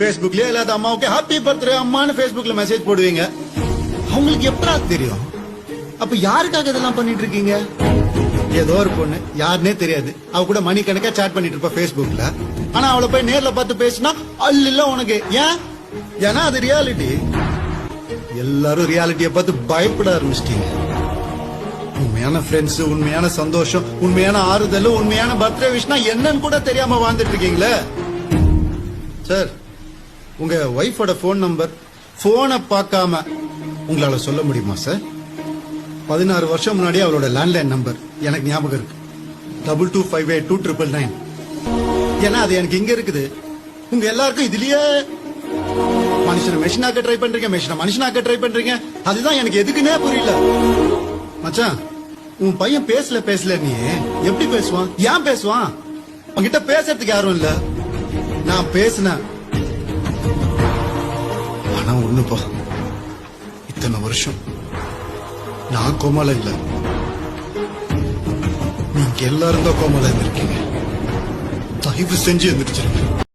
Facebookலயே இல்லாத அம்மாவுக்கு happy birthday அம்மான்னு Facebookல மெசேஜ் போடுவீங்க. அவங்களுக்கு எப்படா தெரியும்? அப்ப யாருக்காக இதெல்லாம் பண்ணிட்டு இருக்கீங்க? ஏதோ ஒரு பொண்ணு யாருன்னே தெரியாது, அவ கூட மணிக்கணக்கா சாட் பண்ணிட்டு இருப்பா Facebookல. ஆனா அவளை போய் நேர்ல பார்த்து பேசினா அல்ல உனக்கு. ஏன்? ஏன்னா அது ரியாலிட்டி. எல்லாரும் ரியாலிட்டியை பார்த்து பயப்பட ஆரம்பிச்சிட்டீங்க. உண்மையான ஃப்ரெண்ட்ஸ், உண்மையான சந்தோஷம், உண்மையான ஆறுதல், உண்மையான பர்த்டே விஷனா என்னன்னு கூட தெரியாம வாழ்ந்துட்டு இருக்கீங்களே. சார், உங்க ஒய்ஃபோட போன் நம்பர் போனை பார்க்காம உங்களால சொல்ல முடியுமா சார்? 16 வருஷம் முன்னாடி அவளோட லேண்ட்லைன் நம்பர் எனக்கு ஞாபகம் இருக்கு. 22582999. ஏன்னா அது எனக்கு இங்க இருக்குது. உங்க எல்லாருக்கும் இதுலயே மனுஷனை மெஷினாக்க ட்ரை பண்றீங்க, மெஷினை மனுஷனாக்க ட்ரை பண்றீங்க. அதுதான் எனக்கு எதுக்குன்னே புரியல. மச்சான், உன் பையன் பேசல நீ எப்படி பேசுவான்? ஏன் பேசுவான்? உன்கிட்ட பேசுறதுக்கு யாரும் இல்ல. நான் பேசினேன். ஆனா ஒண்ணுப்பா, இத்தனை வருஷம் நான் கோமால இல்ல, நீங்க எல்லாரும் தான் கோமால இருந்திருக்கீங்க. தயவு செஞ்சு எந்திரிச்சிருங்க.